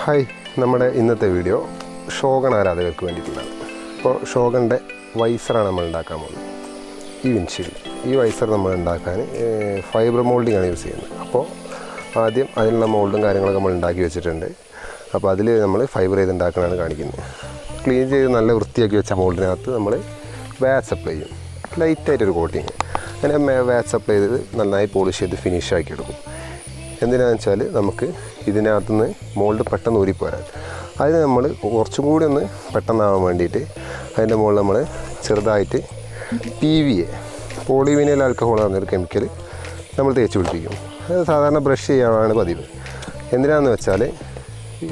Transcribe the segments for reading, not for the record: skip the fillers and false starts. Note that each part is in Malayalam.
ഹായ്, നമ്മുടെ ഇന്നത്തെ വീഡിയോ ഷോഗൺ ആരാധകർക്ക് വേണ്ടിയിട്ടുള്ളതാണ്. അപ്പോൾ ഷോഗണിൻ്റെ വൈസറാണ് നമ്മൾ ഉണ്ടാക്കാൻ പോകുന്നത്. ഈ വിൻഷീൽഡ്, ഈ വൈസർ നമ്മൾ ഉണ്ടാക്കാൻ ഫൈബർ മoulding ആണ് യൂസ് ചെയ്യുന്നത്. അപ്പോൾ ആദ്യം അതിനുള്ള മouldും കാര്യങ്ങളൊക്കെ നമ്മൾ ഉണ്ടാക്കി വെച്ചിട്ടുണ്ട്. അപ്പോൾ അതിൽ നമ്മൾ ഫൈബർ ചെയ്ത് ഉണ്ടാക്കണതാണ് കാണിക്കുന്നത്. ക്ലീൻ ചെയ്ത് നല്ല വൃത്തിയാക്കി വെച്ച മouldനകത്ത് നമ്മൾ വാക്സ് അപ്ലൈ ചെയ്യും, ലൈറ്റായിട്ടൊരു കോട്ടിങ്. അങ്ങനെ വാക്സ് അപ്ലൈ ചെയ്ത് നന്നായി പോളിഷ് ചെയ്ത് ഫിനിഷ് ആക്കി എടുക്കും. എന്തിനാണെന്ന് വെച്ചാൽ നമുക്ക് ഇതിനകത്തുനിന്ന് മോൾഡ് പെട്ടെന്ന് ഊരിപ്പോരാൻ. അതിന് നമ്മൾ കുറച്ചും കൂടി ഒന്ന് പെട്ടെന്നാവാൻ വേണ്ടിയിട്ട് അതിൻ്റെ മുകളിൽ നമ്മൾ ചെറുതായിട്ട് PVA, പോളിവിനൈൽ ആൽക്കഹോൾ എന്നൊരു കെമിക്കൽ നമ്മൾ തേച്ച് പിടിപ്പിക്കും. അത് സാധാരണ ബ്രഷ് ചെയ്യാനാണ് പതിവ്. എന്തിനാണെന്ന് വെച്ചാൽ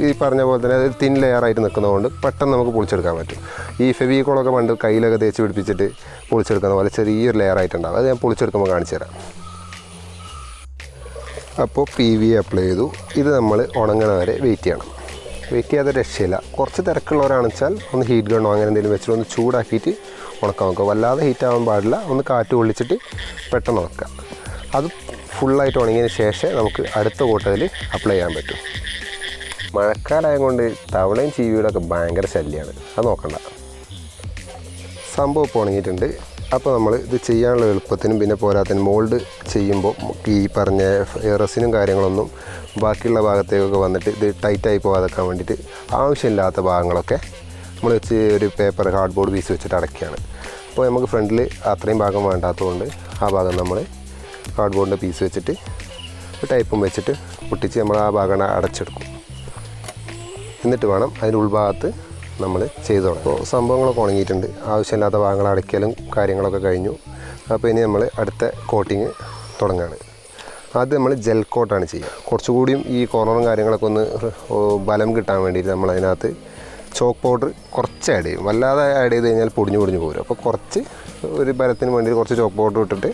ഈ പറഞ്ഞ പോലെ തന്നെ അത് തിൻ ലെയറായിട്ട് നിൽക്കുന്നതുകൊണ്ട് പെട്ടെന്ന് നമുക്ക് പൊളിച്ചെടുക്കാൻ പറ്റും. ഈ ഫെവിക്കോളൊക്കെ പണ്ട് കയ്യിലൊക്കെ തേച്ച് പിടിപ്പിച്ചിട്ട് പൊളിച്ചെടുക്കുന്ന പോലെ ചെറിയൊരു ലെയറായിട്ടുണ്ടാകും. അത് ഞാൻ പൊളിച്ചെടുക്കുമ്പോൾ കാണിച്ചു തരാം. അപ്പോൾ PVA അപ്ലൈ ചെയ്തു. ഇത് നമ്മൾ ഉണങ്ങണ വരെ വെയിറ്റ് ചെയ്യണം. വെയിറ്റ് ചെയ്യാതെ രക്ഷയില്ല. കുറച്ച് തിരക്കുള്ളവരാണെന്ന് വെച്ചാൽ ഒന്ന് ഹീറ്റ് ഗണ്ണോ അങ്ങനെ എന്തെങ്കിലും വെച്ചിട്ട് ഒന്ന് ചൂടാക്കിയിട്ട് ഉണക്കാൻ നോക്കുക. വല്ലാതെ ഹീറ്റ് ആവാൻ പാടില്ല. ഒന്ന് കാറ്റ് കൊള്ളിച്ചിട്ട് പെട്ടെന്ന് ഉണക്കുക. അത് ഫുള്ളായിട്ട് ഉണങ്ങിയതിന് ശേഷം നമുക്ക് അടുത്ത കോട്ടതിൽ അപ്ലൈ ചെയ്യാൻ പറ്റും. മഴക്കാലമായത് കൊണ്ട് തവളയും ചീവിയുടെയൊക്കെ ഭയങ്കര ശല്യമാണ്. അത് നോക്കണ്ട. സംഭവം ഇപ്പോൾ ഉണങ്ങിയിട്ടുണ്ട്. അപ്പോൾ നമ്മൾ ഇത് ചെയ്യാനുള്ള എളുപ്പത്തിനും പിന്നെ പോരാത്തതിനും മോൾഡ് ചെയ്യുമ്പോൾ ഈ പറഞ്ഞ റെസിനും കാര്യങ്ങളൊന്നും ബാക്കിയുള്ള ഭാഗത്തേക്കൊക്കെ വന്നിട്ട് ഇത് ടൈറ്റായി പോകാതെക്കാൻ വേണ്ടിയിട്ട് ആവശ്യമില്ലാത്ത ഭാഗങ്ങളൊക്കെ നമ്മൾ വെച്ച് ഒരു പേപ്പർ കാർഡ്ബോർഡ് പീസ് വെച്ചിട്ട് അടയ്ക്കുകയാണ്. അപ്പോൾ നമുക്ക് ഫ്രണ്ടിൽ അത്രയും ഭാഗം വേണ്ടാത്തതുകൊണ്ട് ആ ഭാഗം നമ്മൾ കാർഡ്ബോർഡിൻ്റെ പീസ് വെച്ചിട്ട് ടൈപ്പും വെച്ചിട്ട് പൊട്ടിച്ച് നമ്മൾ ആ ഭാഗം അടച്ചെടുക്കും. എന്നിട്ട് വേണം അതിൻ്റെ ഉൾഭാഗത്ത് നമ്മൾ ചെയ്തു തുടങ്ങും. അപ്പോൾ സംഭവങ്ങളൊക്കെ ഉണങ്ങിയിട്ടുണ്ട്. ആവശ്യമില്ലാത്ത ഭാഗങ്ങൾ അടയ്ക്കലും കാര്യങ്ങളൊക്കെ കഴിഞ്ഞു. അപ്പോൾ ഇനി നമ്മൾ അടുത്ത കോട്ടിങ് തുടങ്ങുകയാണ്. ആദ്യം നമ്മൾ ജെൽക്കോട്ടാണ് ചെയ്യുക. കുറച്ചുകൂടിയും ഈ കോർണറും കാര്യങ്ങളൊക്കെ ഒന്ന് ബലം കിട്ടാൻ വേണ്ടിയിട്ട് നമ്മൾ അതിനകത്ത് ചോക്ക് പൗഡർ കുറച്ച് ആഡ് ചെയ്യും. വല്ലാതെ ആഡ് ചെയ്ത് കഴിഞ്ഞാൽ പൊടിഞ്ഞു പോരും. അപ്പോൾ കുറച്ച് ഒരു ബലത്തിന് വേണ്ടി കുറച്ച് ചോക്ക് പൗഡർ ഇട്ടിട്ട്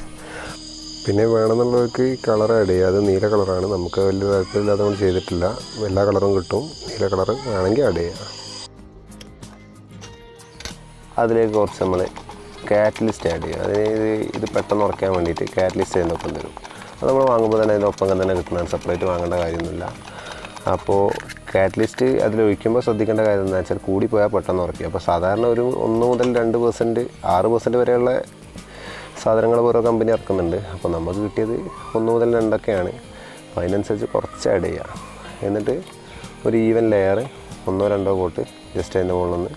പിന്നെ വേണമെന്നുള്ളവർക്ക് കളർ ആഡ് ചെയ്യുക. അത് നീല കളറാണ്. നമുക്ക് വലിയ താല്പര്യമില്ലാത്തതുകൊണ്ട് ചെയ്തിട്ടില്ല. എല്ലാ കളറും കിട്ടും. നീല കളർ വേണമെങ്കിൽ ആഡ് ചെയ്യുക. അതിലേക്ക് കുറച്ച് നമ്മൾ കാറ്റലിസ്റ്റ് ആഡ് ചെയ്യും. അതായത് ഇത് പെട്ടെന്ന് ഉറക്കാൻ വേണ്ടിയിട്ട് കാറ്റലിസ്റ്റ് അതിനൊപ്പം തരും. അത് നമ്മൾ വാങ്ങുമ്പോൾ തന്നെ അതിനൊപ്പം തന്നെ കിട്ടുന്നതാണ്. സെപ്പറേറ്റ് വാങ്ങേണ്ട കാര്യമൊന്നുമില്ല. അപ്പോൾ കാറ്റലിസ്റ്റ് അതിലൊഴിക്കുമ്പോൾ ശ്രദ്ധിക്കേണ്ട കാര്യം എന്താണെന്ന് വെച്ചാൽ കൂടിപ്പോയാൽ പെട്ടെന്ന് ഉറക്കുക. അപ്പോൾ സാധാരണ ഒരു 1 മുതൽ 2%, 6% വരെയുള്ള സാധനങ്ങൾ ഓരോ കമ്പനി ഇറക്കുന്നുണ്ട്. അപ്പോൾ നമുക്ക് കിട്ടിയത് 1 മുതൽ 2ഒക്കെയാണ്. അപ്പോൾ അതിനനുസരിച്ച് കുറച്ച് ആഡ് ചെയ്യുക. എന്നിട്ട് ഒരു ഈവൻ ലെയർ 1-2 കോട്ട് ജസ്റ്റ് അതിൻ്റെ മുകളിലൊന്ന്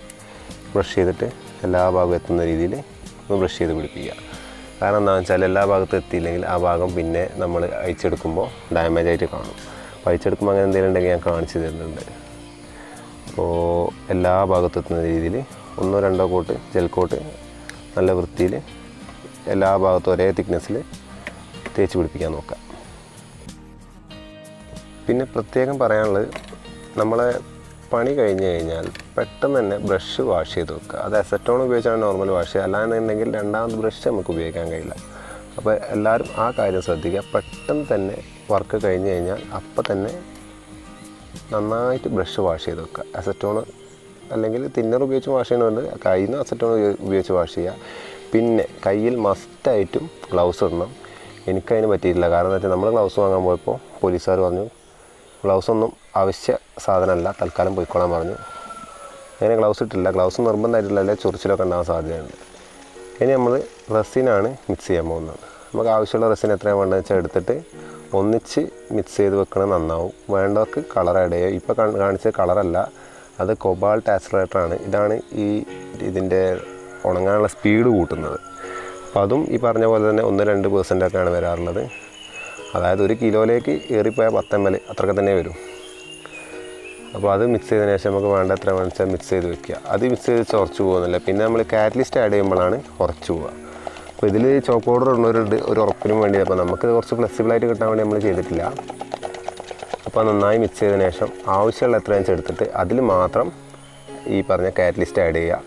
ബ്രഷ് ചെയ്തിട്ട് എല്ലാ ഭാഗവും എത്തുന്ന രീതിയിൽ ഒന്ന് ബ്രഷ് ചെയ്ത് പിടിപ്പിക്കുക. കാരണം എന്താണെന്ന് വെച്ചാൽ എല്ലാ ഭാഗത്തും എത്തിയില്ലെങ്കിൽ ആ ഭാഗം പിന്നെ നമ്മൾ അയച്ചെടുക്കുമ്പോൾ ഡാമേജ് ആയിട്ട് കാണും. അപ്പോൾ അയച്ചെടുക്കുമ്പോൾ അങ്ങനെ എന്തെങ്കിലും ഉണ്ടെങ്കിൽ ഞാൻ കാണിച്ചു തരുന്നുണ്ട്. അപ്പോൾ എല്ലാ ഭാഗത്തും എത്തുന്ന രീതിയിൽ 1-2 കോട്ട് ജെൽക്കോട്ട് നല്ല വൃത്തിയിൽ എല്ലാ ഭാഗത്തും ഒരേ തിക്നെസ്സിൽ തേച്ച് പിടിപ്പിക്കാൻ നോക്കാം. പിന്നെ പ്രത്യേകം പറയാനുള്ളത്, നമ്മളെ പണി കഴിഞ്ഞ് കഴിഞ്ഞാൽ പെട്ടെന്ന് തന്നെ ബ്രഷ് വാഷ് ചെയ്ത് വെക്കുക. അത് അസറ്റോൺ ഉപയോഗിച്ചാണ് നോർമൽ വാഷ് ചെയ്യുക. അല്ലാന്നുണ്ടെങ്കിൽ രണ്ടാമത് ബ്രഷ് നമുക്ക് ഉപയോഗിക്കാൻ കഴിയില്ല. അപ്പോൾ എല്ലാവരും ആ കാര്യം ശ്രദ്ധിക്കുക. പെട്ടെന്ന് തന്നെ വർക്ക് കഴിഞ്ഞ് കഴിഞ്ഞാൽ അപ്പം തന്നെ നന്നായിട്ട് ബ്രഷ് വാഷ് ചെയ്ത് വെക്കുക. അസറ്റോൺ അല്ലെങ്കിൽ തിന്നർ ഉപയോഗിച്ച് വാഷ് ചെയ്യുന്നുണ്ട്. കയ്യിൽ നിന്ന് അസറ്റോൺ ഉപയോഗിച്ച് വാഷ് ചെയ്യുക. പിന്നെ കയ്യിൽ മസ്റ്റായിട്ടും ഗ്ലൗസ് ഇടണം. എനിക്കതിന് പറ്റിയിട്ടില്ല. കാരണം എന്താ വെച്ചാൽ നമ്മൾ ഗ്ലൗസ് വാങ്ങാൻ പോയപ്പോൾ പോലീസുകാർ പറഞ്ഞു ഗ്ലൗസൊന്നും ആവശ്യ സാധനമല്ല, തൽക്കാലം പോയിക്കോളാൻ പറഞ്ഞു. അങ്ങനെ ഗ്ലൗസ് ഇട്ടില്ല. ഗ്ലൗസ് നിർബന്ധമായിട്ടില്ല, അല്ലെങ്കിൽ ചൊറിച്ചിലൊക്കെ ഉണ്ടാകാൻ സാധ്യതയുണ്ട്. ഇനി നമ്മൾ റെസിനാണ് മിക്സ് ചെയ്യാൻ പോകുന്നത്. നമുക്ക് ആവശ്യമുള്ള റെസിൻ എത്രയാണ് വേണ്ടതെന്ന് വെച്ചാൽ എടുത്തിട്ട് ഒന്നിച്ച് മിക്സ് ചെയ്ത് വെക്കണത് നന്നാവും. വേണ്ടവർക്ക് കളർ ആഡ് ചെയ്യുക. ഇപ്പോൾ കാണിച്ച കളറല്ല, അത് കൊബാൾട്ട് ആക്സിലറേറ്ററാണ്. ഇതാണ് ഇതിൻ്റെ ഉണങ്ങാനുള്ള സ്പീഡ് കൂട്ടുന്നത്. അപ്പോൾ അതും ഈ പറഞ്ഞ പോലെ തന്നെ 1-2% ഒക്കെയാണ് വരാറുള്ളത്. അതായത് 1 കിലോയിലേക്ക് ഏറിപ്പോയാൽ 10 ml അത്രയൊക്കെ തന്നെ വരും. അപ്പോൾ അത് മിക്സ് ചെയ്തതിന് ശേഷം നമുക്ക് വേണ്ട എത്ര വേണമെന്ന് വെച്ചാൽ മിക്സ് ചെയ്ത് വെക്കുക. അത് മിക്സ് ചെയ്ത് ഉറച്ചു പോകുന്നില്ല. പിന്നെ നമ്മൾ കാറ്റലിസ്റ്റ് ആഡ് ചെയ്യുമ്പോഴാണ് ഉറച്ചു പോവുക. അപ്പോൾ ഇതിൽ ചോക്ക് പൗഡർ ഇടുന്നവരുണ്ട് ഒരു ഉറപ്പിനും വേണ്ടി. അപ്പോൾ നമുക്ക് കുറച്ച് ഫ്ലെക്സിബിളായിട്ട് കിട്ടാൻ വേണ്ടി നമ്മൾ ചെയ്തിട്ടില്ല. അപ്പോൾ നന്നായി മിക്സ് ചെയ്തതിന് ശേഷം ആവശ്യമുള്ള എത്ര ഇഞ്ച് എടുത്തിട്ട് അതിൽ മാത്രം ഈ പറഞ്ഞ കാറ്റലിസ്റ്റ് ആഡ് ചെയ്യുക.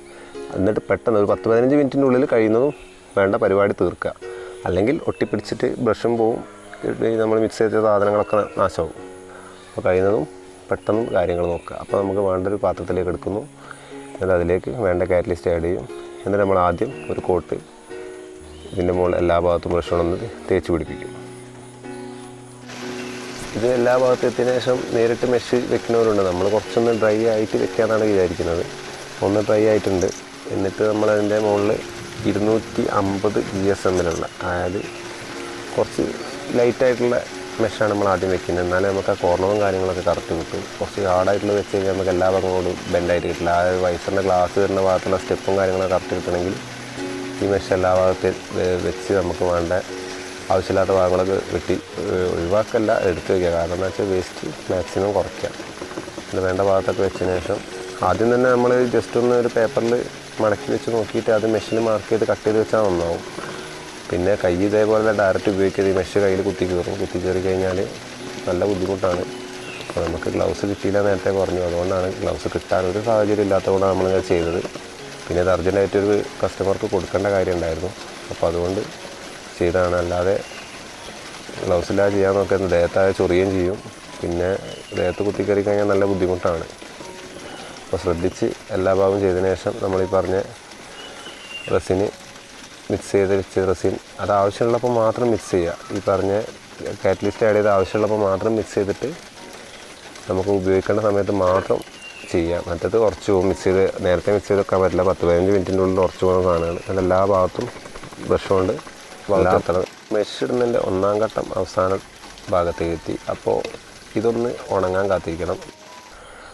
എന്നിട്ട് പെട്ടെന്ന് ഒരു 10-15 മിനിറ്റിൻ്റെ ഉള്ളിൽ കഴിയുന്നതും വേണ്ട പരിപാടി തീർക്കുക. അല്ലെങ്കിൽ ഒട്ടിപ്പിടിച്ചിട്ട് ബ്രഷും പോവും, നമ്മൾ മിക്സ് ചെയ്ത സാധനങ്ങളൊക്കെ നാശമാവും. അപ്പോൾ കഴിയുന്നതും പെട്ടെന്ന് കാര്യങ്ങൾ നോക്കുക. അപ്പോൾ നമുക്ക് വേണ്ടൊരു പാത്രത്തിലേക്ക് എടുക്കുന്നു. എന്നിട്ട് അതിലേക്ക് വേണ്ട കാറ്റലിസ്റ്റ് ആഡ് ചെയ്യും. എന്നിട്ട് നമ്മൾ ആദ്യം ഒരു കോട്ട് ഇതിൻ്റെ മുകളിൽ എല്ലാ ഭാഗത്തും ബ്രഷ് കൊണ്ടൊന്ന് തേച്ച് പിടിപ്പിക്കും. ഇത് എല്ലാ ഭാഗത്തും എത്തിയതിനു ശേഷം നേരിട്ട് മെഷ് വെക്കുന്നവരുണ്ട്. നമ്മൾ കുറച്ചൊന്ന് ഡ്രൈ ആയിട്ട് വെക്കാനാണ് വിചാരിക്കുന്നത്. ഒന്ന് ഡ്രൈ ആയിട്ടുണ്ട്. എന്നിട്ട് നമ്മളതിൻ്റെ മുകളിൽ 250 GSM-ലുള്ള, അതായത് കുറച്ച് ലൈറ്റായിട്ടുള്ള മെഷാണ് നമ്മൾ ആദ്യം വെക്കുന്നത്. എന്നാലും നമുക്ക് ആ കോർണറും കാര്യങ്ങളൊക്കെ കറക്റ്റ് കിട്ടും. കുറച്ച് ഹാർഡായിട്ടുള്ള വെച്ച് കഴിഞ്ഞാൽ നമുക്ക് എല്ലാ ഭാഗങ്ങളോടും ബെൻഡായിട്ട് കിട്ടില്ല. അതായത് വൈസറിൻ്റെ ഗ്ലാസ് വരുന്ന ഭാഗത്തുള്ള സ്റ്റെപ്പും കാര്യങ്ങളൊക്കെ കറക്റ്റ് കിട്ടണമെങ്കിൽ ഈ മെഷ് എല്ലാ ഭാഗത്തും വെച്ച് നമുക്ക് വേണ്ട ആവശ്യമില്ലാത്ത ഭാഗങ്ങളൊക്കെ വെട്ടി ഒഴിവാക്കല്ല, എടുത്ത് വയ്ക്കുക. കാരണം എന്താ വെച്ചാൽ വേസ്റ്റ് മാക്സിമം കുറയ്ക്കുക. ഇത് വേണ്ട ഭാഗത്തൊക്കെ വെച്ചതിന് ശേഷം ആദ്യം തന്നെ നമ്മൾ ജസ്റ്റ് ഒന്ന് ഒരു പേപ്പറിൽ മടക്കി വെച്ച് നോക്കിയിട്ട് അത് മെഷീനിൽ മാർക്ക് ചെയ്ത് കട്ട് ചെയ്ത് വെച്ചാൽ നന്നാവും. പിന്നെ കൈ ഇതേപോലെ ഡയറക്റ്റ് ഉപയോഗിക്കുന്നത് ഈ മെഷ് കയ്യിൽ കുത്തി കയറി കഴിഞ്ഞാൽ നല്ല ബുദ്ധിമുട്ടാണ്. അപ്പോൾ നമുക്ക് ഗ്ലൗസ് കിട്ടിയില്ല നേരത്തെ പറഞ്ഞു. അതുകൊണ്ടാണ് ഗ്ലൗസ് കിട്ടാനൊരു സാഹചര്യം ഇല്ലാത്തതുകൊണ്ടാണ് നമ്മളിങ്ങനെ ചെയ്തത്. പിന്നെ ഇത് അർജൻറ്റായിട്ടൊരു കസ്റ്റമർക്ക് കൊടുക്കേണ്ട കാര്യം ഉണ്ടായിരുന്നു. അപ്പോൾ അതുകൊണ്ട് ചെയ്തതാണ്. അല്ലാതെ ഗ്ലൗസില്ലാതെ ചെയ്യാൻ നോക്കുന്നത് ദേഹത്തായ ചൊറിയുകയും ചെയ്യും. പിന്നെ ദേഹത്ത് കുത്തിക്കയറി കഴിഞ്ഞാൽ നല്ല ബുദ്ധിമുട്ടാണ്. അപ്പോൾ ശ്രദ്ധിച്ച് എല്ലാ ഭാഗവും ചെയ്തതിന് ശേഷം നമ്മളീ പറഞ്ഞ റെസിന് മിക്സ് ചെയ്ത് വെച്ച് റെസിൻ അത് ആവശ്യമുള്ളപ്പോൾ മാത്രം മിക്സ് ചെയ്യുക. ഈ പറഞ്ഞ കാറ്റലിസ്റ്റ് ആഡ് ചെയ്ത് ആവശ്യമുള്ളപ്പോൾ മാത്രം മിക്സ് ചെയ്തിട്ട് നമുക്ക് ഉപയോഗിക്കേണ്ട സമയത്ത് മാത്രം ചെയ്യുക. മറ്റത് കുറച്ച് പോകും. നേരത്തെ മിക്സ് ചെയ്ത് വെക്കാൻ പറ്റില്ല. 10-15 മിനിറ്റിൻ്റെ ഉള്ളിൽ കുറച്ച് പോകുന്ന സാധനമാണ്. അത് എല്ലാ ഭാഗത്തും ബ്രഷ് കൊണ്ട് വളർത്തണം. മെഷ് ഇടുന്നതിൻ്റെ 1-ാം ഘട്ടം അവസാന ഭാഗത്തേക്ക് എത്തി. അപ്പോൾ ഇതൊന്ന് ഉണങ്ങാൻ കാത്തിരിക്കണം.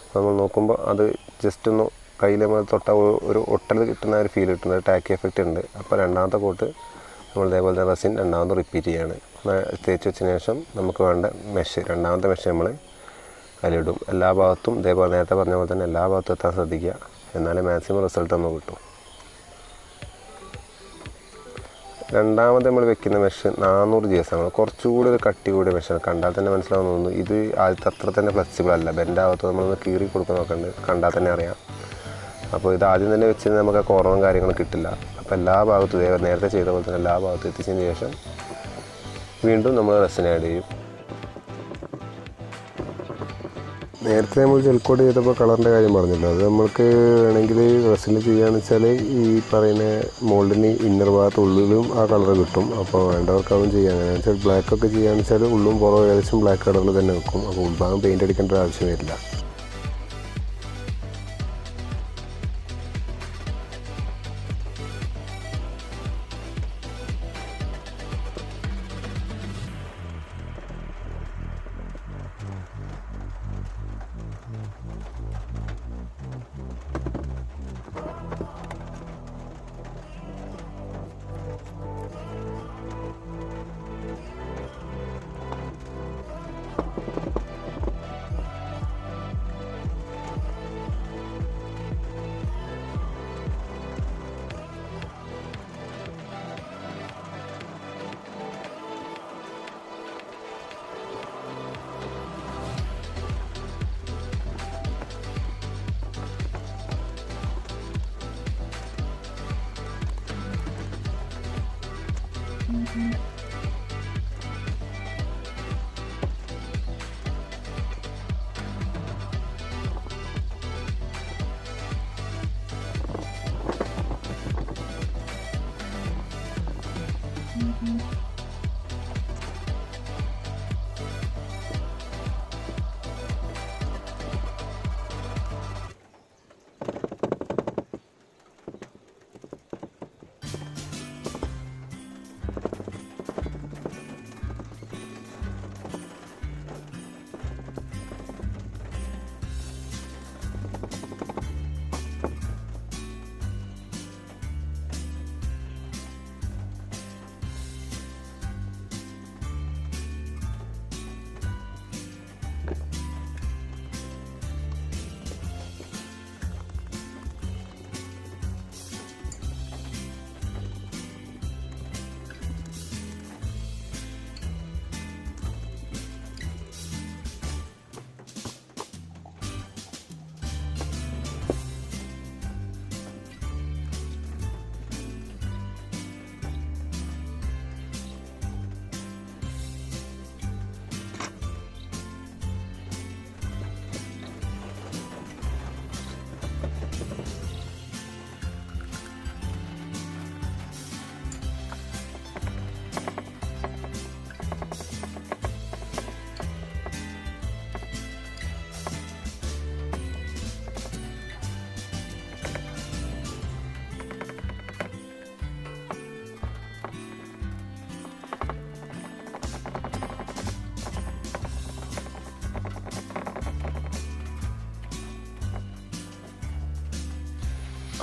അപ്പോൾ നമ്മൾ നോക്കുമ്പോൾ അത് ജസ്റ്റ് ഒന്ന് കയ്യിൽ നമ്മൾ തൊട്ട ഒരു ഒട്ടൽ കിട്ടുന്ന ഒരു ഫീൽ കിട്ടുന്നത് ടാക്കി എഫക്റ്റ് ഉണ്ട്. അപ്പോൾ രണ്ടാമത്തെ കോട്ട് നമ്മൾ ഇതേപോലെ തന്നെ റെസിൻ രണ്ടാമത് റിപ്പീറ്റ് ചെയ്യാണ്. തേച്ച് വെച്ചതിന് ശേഷം നമുക്ക് വേണ്ട മെഷ് രണ്ടാമത്തെ മെഷ് നമ്മൾ അതിലിടും. എല്ലാ ഭാഗത്തും ഇതേപോലെ നേരത്തെ പറഞ്ഞ പോലെ തന്നെ എല്ലാ ഭാഗത്തും എത്താൻ ശ്രദ്ധിക്കുക. എന്നാലേ മാക്സിമം റിസൾട്ട് നമുക്ക് കിട്ടും. രണ്ടാമത് നമ്മൾ വെക്കുന്ന മെഷ് 400 GSM ആണ്. കുറച്ചുകൂടി ഒരു കട്ടി കൂടിയ മെഷാണ്. കണ്ടാൽ തന്നെ മനസ്സിലാവുന്ന തോന്നുന്നു. ഇത് ആദ്യത്തെ അത്ര തന്നെ ഫ്ലെക്സിബിൾ അല്ല. ബെൻഡാകത്ത് നമ്മളൊന്ന് കീറി കൊടുക്കാൻ നോക്കണ്ട്. കണ്ടാൽ തന്നെ അറിയാം. അപ്പോൾ ഇത് ആദ്യം തന്നെ വെച്ച് നമുക്ക് ആ കോർണറും കാര്യങ്ങളും കിട്ടില്ല. അപ്പോൾ എല്ലാ ഭാഗത്തും നേരത്തെ ചെയ്ത പോലെ തന്നെ എല്ലാ ഭാഗത്തും എത്തിച്ചതിന് ശേഷം വീണ്ടും നമ്മൾ റെസിൻ ആഡ് ചെയ്യും. നേരത്തെ നമ്മൾ ജെൽക്കോട്ട് ചെയ്തപ്പോൾ കളറിൻ്റെ കാര്യം പറഞ്ഞല്ലോ. അത് നമുക്ക് വേണമെങ്കിൽ റെസിൽ ചെയ്യുകയെന്ന് വെച്ചാൽ ഈ പറയുന്ന മോൾഡിന് ഇന്നർ ഭാഗത്ത് ഉള്ളിലും ആ കളർ കിട്ടും. അപ്പോൾ വേണ്ടവർക്കാവും ചെയ്യാൻ. അങ്ങനെ വെച്ചാൽ ബ്ലാക്കൊക്കെ ചെയ്യുകയെന്ന് വെച്ചാൽ ഉള്ളും പുറവും ഏകദേശം ബ്ലാക്ക് കളറിൽ തന്നെ വെക്കും. അപ്പോൾ ഉൾഭാഗം പെയിൻ്റ് അടിക്കേണ്ട ഒരു ആവശ്യം വരില്ല.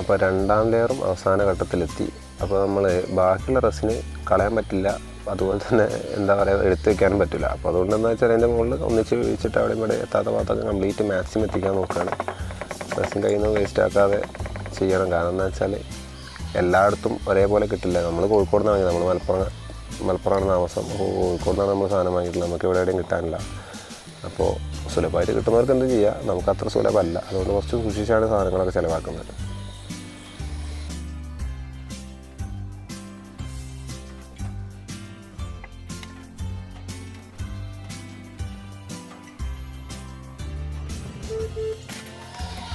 അപ്പോൾ രണ്ടാം ലെയറും അവസാന ഘട്ടത്തിലെത്തി. അപ്പോൾ നമ്മൾ ബാക്കിയുള്ള റെസിന് കളയാൻ പറ്റില്ല, അതുപോലെ തന്നെ എന്താ പറയുക എടുത്ത് വയ്ക്കാനും പറ്റില്ല. അപ്പോൾ അതുകൊണ്ടെന്ന് വെച്ചാൽ അതിൻ്റെ മുകളിൽ ഒന്നിച്ച് ഒഴിച്ചിട്ട് അവിടെ ഇവിടെ എത്താത്ത ഭാഗത്തൊക്കെ കംപ്ലീറ്റ് മാക്സിമം എത്തിക്കാൻ നോക്കുകയാണ്. റെസിൻ കയ്യിൽ നിന്ന് വേസ്റ്റ് ആക്കാതെ ചെയ്യണം. കാരണം എന്താ വെച്ചാൽ എല്ലായിടത്തും ഒരേപോലെ കിട്ടില്ല. നമ്മൾ കോഴിക്കോട് നിന്ന് വാങ്ങി, നമ്മൾ മലപ്പുറമാണ് താമസം. കോഴിക്കോട് നിന്നാണ് നമ്മൾ സാധനം വാങ്ങിയിട്ടുള്ളത്, നമുക്ക് ഇവിടെ എവിടെയും കിട്ടാനില്ല. അപ്പോൾ സുലഭമായിട്ട് കിട്ടുന്നവർക്ക് എന്ത് ചെയ്യുക, നമുക്ക് അത്ര സുലഭമല്ല. അതുകൊണ്ട് കുറച്ച് സൂക്ഷിച്ചാണ് സാധനങ്ങളൊക്കെ ചിലവാക്കുന്നത്.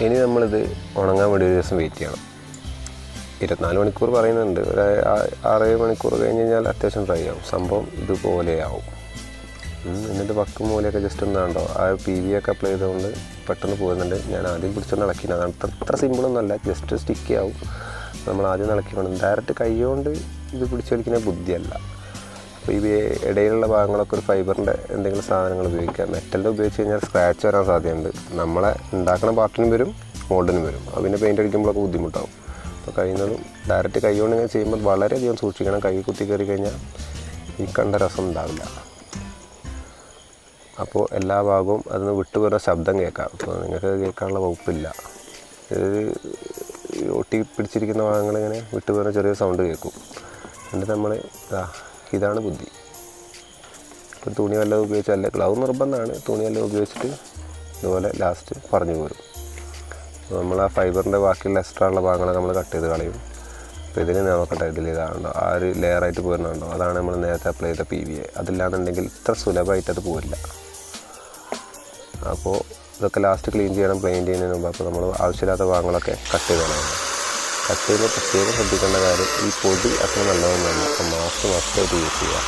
ഇനി നമ്മളിത് ഉണങ്ങാൻ വേണ്ടി ഒരു ദിവസം വെയിറ്റ് ചെയ്യണം. 24 മണിക്കൂർ പറയുന്നുണ്ട്, ഒരു 6-7 മണിക്കൂർ കഴിഞ്ഞ് കഴിഞ്ഞാൽ അത്യാവശ്യം ഡ്രൈ ആവും. സംഭവം ഇതുപോലെയാവും. എന്നിട്ട് വക്കും മൂലയൊക്കെ ജസ്റ്റ് ഒന്നാണ്ടോ ആ PV ഒക്കെ അപ്ലൈ ചെയ്തുകൊണ്ട് പെട്ടെന്ന് പോകുന്നുണ്ട്. ഞാൻ ആദ്യം പിടിച്ചൊന്ന് ഇളക്കിന്, അതാണ് അത്ര സിമ്പിളൊന്നുമല്ല, ജസ്റ്റ് സ്റ്റിക്ക് ആവും. നമ്മൾ ആദ്യം ഇളക്കിക്കണം. ഡയറക്റ്റ് കൈകൊണ്ട് ഇത് പിടിച്ച് വലിക്കുന്ന ബുദ്ധിയല്ല. അപ്പോൾ ഈ ഇടയിലുള്ള ഭാഗങ്ങളൊക്കെ ഒരു ഫൈബറിൻ്റെ എന്തെങ്കിലും സാധനങ്ങൾ ഉപയോഗിക്കുക. മെറ്റലിൻ്റെ ഉപയോഗിച്ച് കഴിഞ്ഞാൽ സ്ക്രാച്ച് വരാൻ സാധ്യതയുണ്ട്. നമ്മളെ ഉണ്ടാക്കുന്ന പാർട്ടിനും വരും, മോൾഡിനും വരും. അപ്പോൾ പിന്നെ പെയിൻ്റ് അടിക്കുമ്പോഴൊക്കെ ബുദ്ധിമുട്ടാവും. അപ്പോൾ കഴിയുന്നതും ഡയറക്റ്റ് കൈ കൊണ്ട് ഇങ്ങനെ ചെയ്യുമ്പോൾ വളരെയധികം സൂക്ഷിക്കണം. കൈ കുത്തി കയറി കഴിഞ്ഞാൽ ഈ കണ്ട രസം ഉണ്ടാവില്ല. അപ്പോൾ എല്ലാ ഭാഗവും അതിന് വിട്ടുപോരുന്ന ശബ്ദം കേൾക്കാം. അപ്പോൾ നിങ്ങൾക്ക് കേൾക്കാനുള്ള വകുപ്പില്ല. ഒട്ടി പിടിച്ചിരിക്കുന്ന ഭാഗങ്ങളിങ്ങനെ വിട്ടുപോരുന്ന ചെറിയ സൗണ്ട് കേൾക്കും. എന്നിട്ട് നമ്മൾ ഇതാണ് ബുദ്ധി. ഇപ്പോൾ തുണി വല്ലതും ഉപയോഗിച്ചല്ല, ഗ്ലൗ നിർബന്ധമാണ്. തുണി വല്ലതും ഉപയോഗിച്ചിട്ട് ഇതുപോലെ ലാസ്റ്റ് പറഞ്ഞു പോരും. നമ്മൾ ആ ഫൈബറിൻ്റെ ബാക്കിയുള്ള എക്സ്ട്രാ ഉള്ള ഭാഗങ്ങളൊക്കെ നമ്മൾ കട്ട് ചെയ്ത് കളയും. അപ്പോൾ ഇതിൽ നോക്കട്ടെ, ഇതിൽ ഇതാണോ ആ ഒരു ലെയറായിട്ട് പോരുന്നുണ്ടോ, അതാണ് നമ്മൾ നേരത്തെ അപ്ലൈ ചെയ്ത PV. അതില്ലാന്നുണ്ടെങ്കിൽ ഇത്ര സുലഭമായിട്ട് അത് പോരില്ല. അപ്പോൾ ഇതൊക്കെ ലാസ്റ്റ് ക്ലീൻ ചെയ്യണം പെയിൻറ്റ് ചെയ്യുന്നതിന് മുമ്പ്. അപ്പോൾ നമ്മൾ ആവശ്യമില്ലാത്ത ഭാഗങ്ങളൊക്കെ കട്ട് ചെയ്ത് കളയണം. കട്ട് ചെയ്യുമ്പോൾ പ്രത്യേകം ശ്രദ്ധിക്കേണ്ട കാര്യം, ഈ പൊടി അത്ര നല്ലതൊന്നുമല്ല. അപ്പോൾ മസ്റ്റായിട്ട് യൂസ് ചെയ്യുക.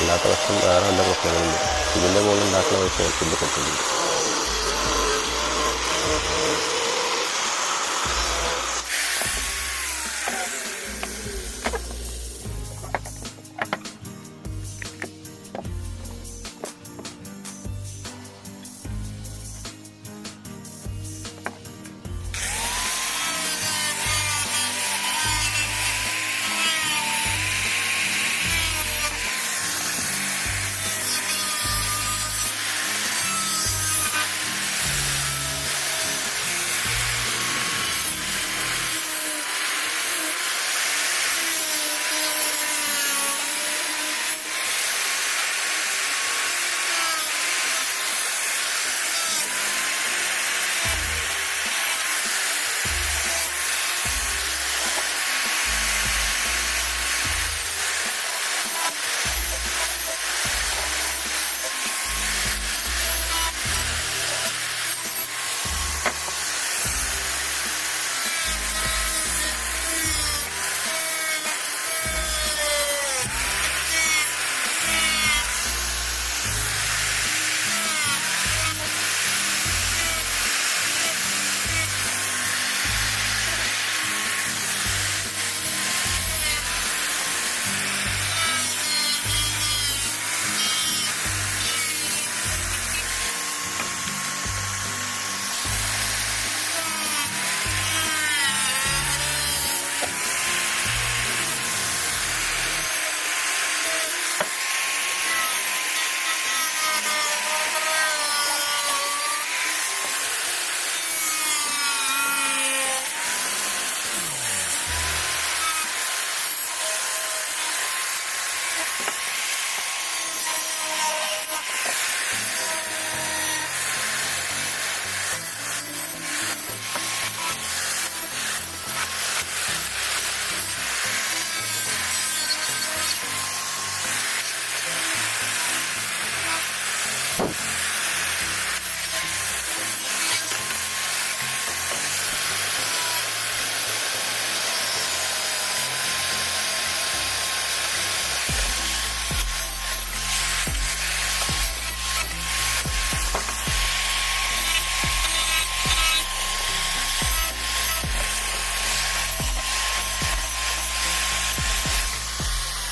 അല്ലാത്ത പ്രശ്നം വേറെ നല്ല പ്രശ്നങ്ങളില്ല. ഇതിൻ്റെ മുകളിൽ ഉണ്ടാക്കുന്ന ഷോപ്പിൻ്റെ പറ്റുന്നുണ്ട്.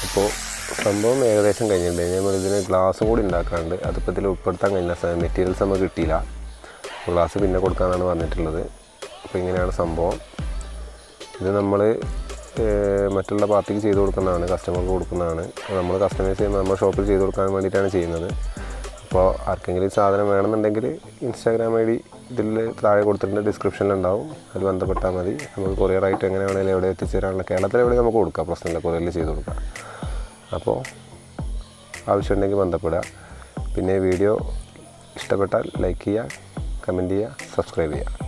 അപ്പോൾ സംഭവം ഏകദേശം കഴിഞ്ഞിട്ടുണ്ട്. നമ്മൾ ഇതിന് ഗ്ലാസ് കൂടി ഉണ്ടാക്കാറുണ്ട്. അതിപ്പോൾ ഇതിൽ ഉൾപ്പെടുത്താൻ കഴിഞ്ഞ മെറ്റീരിയൽസ് നമുക്ക് കിട്ടിയില്ല. ഗ്ലാസ് പിന്നെ കൊടുക്കാനാണ് പറഞ്ഞിട്ടുള്ളത്. അപ്പോൾ ഇങ്ങനെയാണ് സംഭവം. ഇത് നമ്മൾ മറ്റുള്ള പാർട്ടിക്ക് ചെയ്ത് കൊടുക്കുന്നതാണ്, കസ്റ്റമർക്ക് കൊടുക്കുന്നതാണ്. നമ്മൾ കസ്റ്റമൈസ് ചെയ്യുമ്പോൾ നമ്മുടെ ഷോപ്പിൽ ചെയ്ത് കൊടുക്കാൻ വേണ്ടിയിട്ടാണ് ചെയ്യുന്നത്. അപ്പോൾ ആർക്കെങ്കിലും സാധനം വേണമെന്നുണ്ടെങ്കിൽ ഇൻസ്റ്റാഗ്രാം ID ഇതിൽ താഴെ കൊടുത്തിട്ടുണ്ട്, ഡിസ്ക്രിപ്ഷനിലുണ്ടാവും. അതിൽ ബന്ധപ്പെട്ടാൽ മതി. നമുക്ക് കൊറിയറായിട്ട് എങ്ങനെ വേണമെങ്കിലും എവിടെ എത്തിച്ചേരാനുള്ള, കേരളത്തിൽ എവിടെ നമുക്ക് കൊടുക്കാം, പ്രശ്നമില്ല, കൊറിയറിൽ ചെയ്ത് കൊടുക്കാം. അപ്പോൾ ആവശ്യമുണ്ടെങ്കിൽ ബന്ധപ്പെടുക. പിന്നെ വീഡിയോ ഇഷ്ടപ്പെട്ടാൽ ലൈക്ക് ചെയ്യുക, കമൻറ്റ് ചെയ്യുക, സബ്സ്ക്രൈബ് ചെയ്യുക.